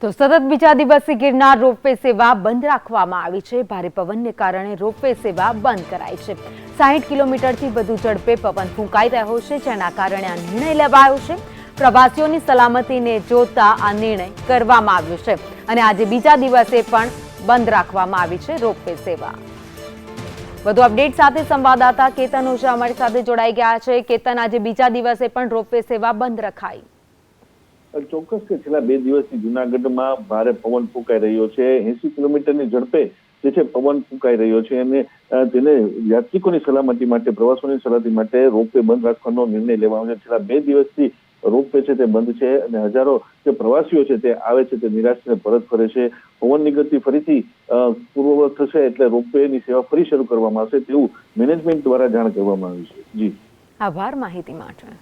તો સતત બીજા દિવસે ગિરનાર રોપવે સેવા બંધ રાખવામાં આવી છે। ભારે પવનને કારણે રોપવે સેવા બંધ કરાઈ છે। 60 કિલોમીટરથી વધુ ઝડપે પવન ફૂંકાઈ રહ્યો છે, જેના કારણે આ નિર્ણય લેવાયો છે। પ્રવાસીઓની સલામતીને જોતા આ નિર્ણય કરવામાં આવ્યો છે અને આજે બીજા દિવસે પણ બંધ રાખવામાં આવી છે રોપવે સેવા। વધુ અપડેટ સાથે સંવાદદાતા કેતન ઓઝા અમારી સાથે જોડાઈ ગયા છે। કેતન, આજે બીજા દિવસે પણ રોપવે સેવા બંધ રખાઈ। ચોક્કસ કે છેલ્લા 2 દિવસથી જૂનાગઢમાં ભારે પવન ફૂંકાઈ રહ્યો છે। 80 કિલોમીટરની ઝડપે જે છે પવન ફૂંકાઈ રહ્યો છે અને તેને યાત્રિકોની સલામતી માટે, પ્રવાસીઓની સલામતી માટે રોપવે બંધ રાખવાનો નિર્ણય લેવામાં આવ્યો છે। છેલ્લા 2 દિવસથી રોપવે છે તે બંધ છે અને હજારો જે પ્રવાસીઓ છે તે આવે છે તે નિરાશ થઈને પરત ફરે છે। પવનની ગતિ ફરીથી પૂર્વવત થશે એટલે રોપવેની સેવા ફરી શરૂ કરવામાં આવશે તેવું મેનેજમેન્ટ દ્વારા જાણ કરવામાં આવ્યું છે। જી, આભાર માહિતી માટે।